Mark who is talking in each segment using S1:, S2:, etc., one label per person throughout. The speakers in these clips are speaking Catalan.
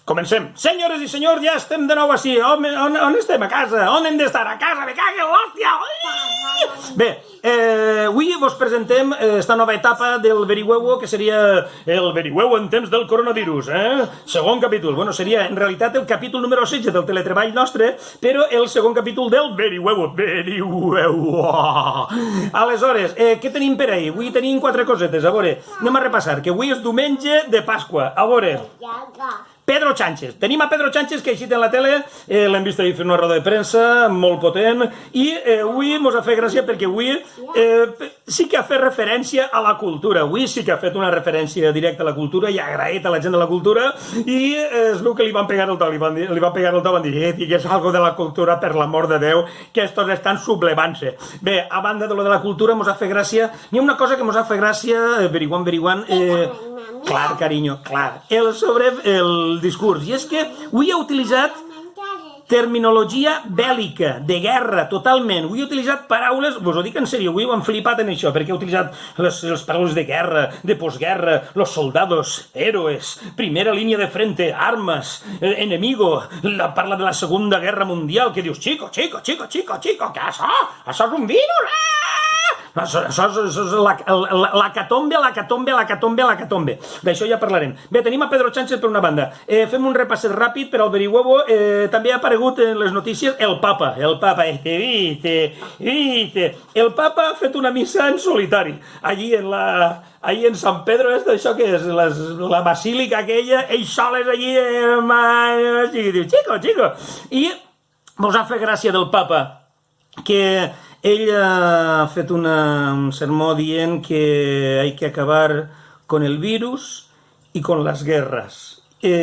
S1: Comencem. Senyores i senyors, ja estem de nou així. On estem? A casa. On hem d'estar? A casa, me cague l'hòstia! Bé, avui vos presentem esta nova etapa del Verihuevo, que seria el Verihuevo en temps del coronavirus, Segon capítol. Bueno, seria en realitat el capítol número 16 del teletreball nostre, però el segon capítol del Verihuevo. Verihuevo! Aleshores, què tenim per ahir? Avui tenim 4 cosetes. A veure, anem a repassar, que avui és diumenge de Pasqua. A veure... Pedro Sánchez. Tenim a Pedro Sánchez que ha eixit en la tele, l'hem vist ahir fer una roda de premsa molt potent, i avui mos ha fet gràcia perquè avui sí que ha fet referència a la cultura. Avui sí que ha fet una referència directa a la cultura i ha agraït a la gent de la cultura, i es veu que li van pegar el to, van dir, digues algo de la cultura, per l'amor de Déu, que estos estan sublevant-se. Bé, a banda de lo de la cultura, mos ha fet gràcia, n'hi ha una cosa que mos ha fet gràcia, averiguant, clar, carinyo, clar, sobre el discurs, i és que avui ha utilitzat terminologia bèl·lica, de guerra, totalment. Avui ha utilitzat paraules, vos ho dic en sèrio, avui ho han flipat en això, perquè ha utilitzat les paraules de guerra, de posguerra, los soldados, héroes, primera línia de frente, armas, enemigo, parla de la Segunda Guerra Mundial, que dius, chico, que això és un virus, Això és l'acatombe. D'això ja parlarem. Bé, tenim a Pedro Sánchez per una banda. Fem un repasset ràpid per al Verihuevo. També ha aparegut en les notícies el Papa. Viste. El Papa ha fet una missa en solitari. Allí en Sant Pedro, això que és la basílica aquella, ells soles allí, i diu, chico. I mos ha fet gràcia del Papa que ell ha fet un sermó dient que hay que acabar con el virus y con las guerras. I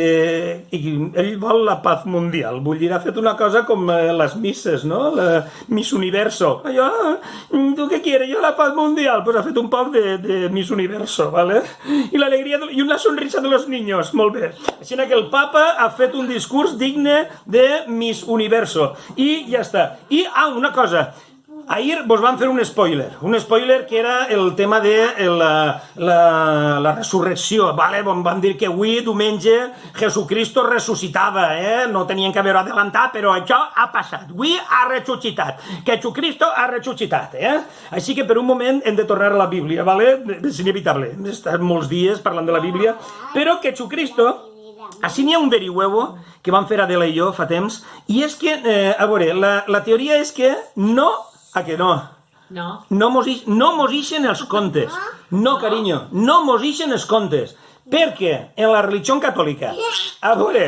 S1: ell vol la paz mundial. Vull dir, ha fet una cosa com les misses, no? La Miss Universo. ¿Tú qué quieres? Yo la paz mundial. Pues ha fet un poc de Miss Universo, ¿vale? I l'alegria i una sonrisa de los niños. Molt bé. Així que el Papa ha fet un discurs digne de Miss Universo. I ja està. I, una cosa... Ahir vos van fer un spoiler que era el tema de la resurrecció, ¿vale? Van dir que avui, diumenge, Jesucristo ressuscitava, No tenien que haver-ho adelantat, però això ha passat. Avui ha ressuscitat. Que Jesucristo ha ressuscitat, Així que per un moment hem de tornar a la Bíblia, ¿vale? És inevitable. Hem estat molts dies parlant de la Bíblia, però que Jesucristo... Així n'hi ha un Verihuevo que vam fer Adela i jo fa temps, i és que, a veure, la teoria és que no... A que no? No. No mos ixen els contes. No, carinyo, no mos ixen els contes. Perquè en la religió catòlica, a veure,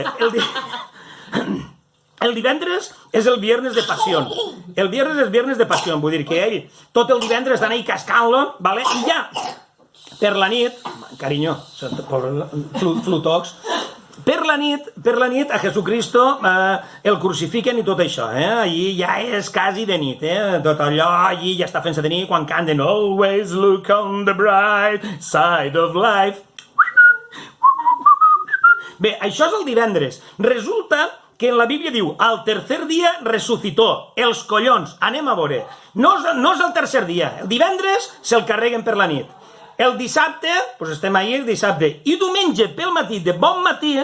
S1: el divendres és el viernes de passió. El viernes és viernes de passió, vull dir que ell tot el divendres estan ahí cascant-lo, vale? I ja, per la nit, carinyo, flutox, per la nit a Jesucristo el crucifiquen i tot això, Allí ja és quasi de nit, Tot allò allí ja està fent-se de nit quan canten Always look on the bright side of life. Bé, això és el divendres. Resulta que en la Bíblia diu al tercer dia resucitó. Els collons, anem a veure. No és el tercer dia. El divendres se'l carreguen per la nit. El dissabte, doncs estem ahir el dissabte, i diumenge pel matí, de bon matí,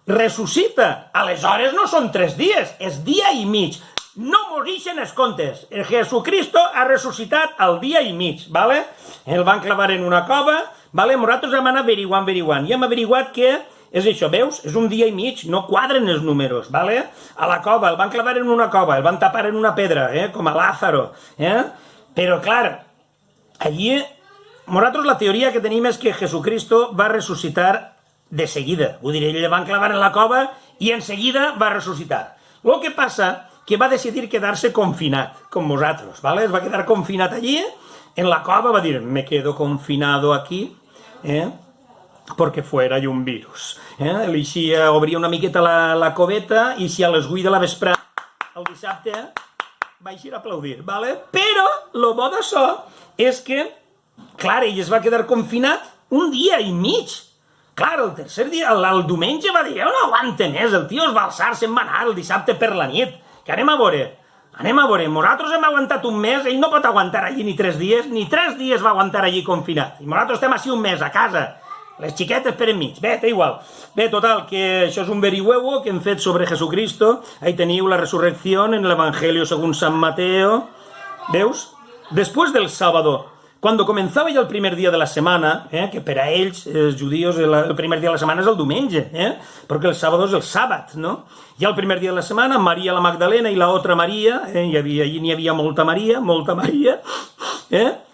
S1: ressuscita. Aleshores no són 3 dies, és dia i mig. No mos ixen els contes. Jesucristo ha ressuscitat al dia i mig, ¿vale? El van clavar en una cova, ¿vale? Nosaltres hem anat averiguant, i hem averiguat que és això, veus? És un dia i mig, no quadren els números, ¿vale? A la cova, el van clavar en una cova, el van tapar en una pedra, com a Lázaro, Però, clar, allí... Nosaltres la teoria que tenim és que Jesucristo va ressuscitar de seguida. Vull dir, ell el van clavar en la cova i en seguida va ressuscitar. El que passa que va decidir quedar-se confinat, com nosaltres, ¿vale? Es va quedar confinat allí, en la cova, va dir, me quedo confinado aquí, porque fuera hay un virus. Ell eixia, obria una miqueta la coveta i si a les 8 de la vesprada, el dissabte, va eixir a aplaudir, ¿vale? Però, lo bo d'això és que clar, ell es va quedar confinat un dia i mig. Clar, el tercer dia, el diumenge va dir, jo no aguante més, el tio es va alçar, se'n va anar el dissabte per la nit. Que anem a veure, nosaltres hem aguantat un mes, ell no pot aguantar allí ni 3 dies, ni 3 dies va aguantar allí confinat. I nosaltres estem així un mes a casa. Les xiquetes per enmig. Bé, té igual. Bé, total, que això és un verihuevo que hem fet sobre Jesucristo. Ahí teniu la resurrección en el Evangelio según San Mateo. ¿Veus? Después del sábado, cuando comenzaba ya el primer día de la semana, que per a ells, els judíos, el primer dia de la setmana és el diumenge, perquè el sábado és el sàbat, no? Ja el primer dia de la setmana, Maria la Magdalena i la otra Maria, allí n'hi havia molta Maria,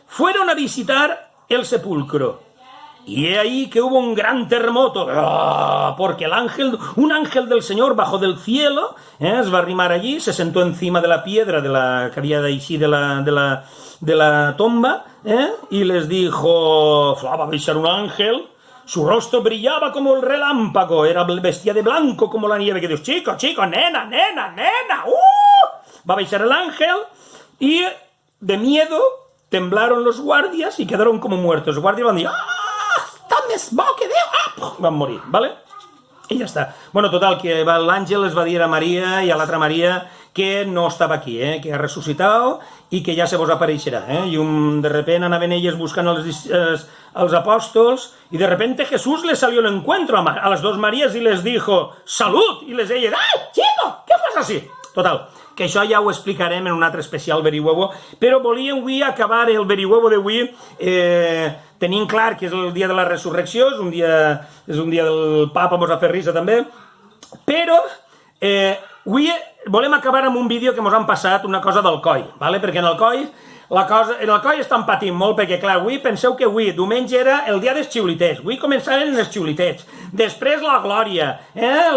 S1: fueron a visitar el sepulcro. Y he ahí que hubo un gran terremoto, porque un ángel del Señor bajó del cielo, es va arrimar allí, se sentó encima de la piedra que había de ahí de la tomba, y les dijo, va a baixar un ángel, su rostro brillaba como el relámpago, vestía de blanco como la nieve, que dios, chico, nena, va a baixar el ángel, y de miedo temblaron los guardias y quedaron como muertos. Los guardias van a decir, van morir, ¿vale? I ja està. Bueno, total, que l'àngel les va dir a Maria i a l'altra Maria que no estava aquí, que ha ressuscitat i que ja se vos apareixerà. I de repente anaven elles buscant els apòstols y de repente Jesús les salió al encuentro a las dos Marías y les dijo, salud, y les deia, ¡ay, chico, què fas així? Total, que això ja ho explicarem en un altre especial verihuevo, però volíem avui acabar el verihuevo d'avui tenint clar que és el dia de la resurrecció, és un dia del papa, mos ha fet risa també, però avui volem acabar amb un vídeo que mos han passat una cosa del coi, ¿vale? Perquè en el coi estan patint molt, perquè clar, avui penseu que avui, diumenge era el dia dels xiulitets, avui començaven els xiulitets, després la glòria,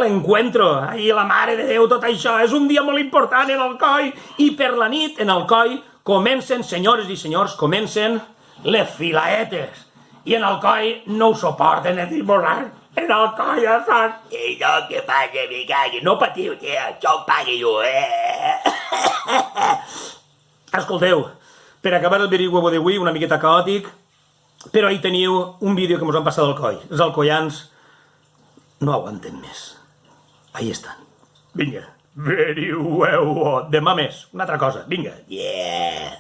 S1: l'encuentro, i la mare de Déu, tot això, és un dia molt important en el coi, i per la nit, en el coi, comencen, senyores i senyors, comencen les filaetes, i en el coi no ho suporten, en el coi estan, i jo que pagui, mi cagui, no patiu, tia, això ho pagui jo, Escolteu, per acabar el verihuevo d'avui, una miqueta caòtic, però ahí teniu un vídeo que mos han passat al coi. Els alcoians no aguanten més. Ahí estan. Vinga, verihuevo. Demà més, una altra cosa. Vinga. Yeah,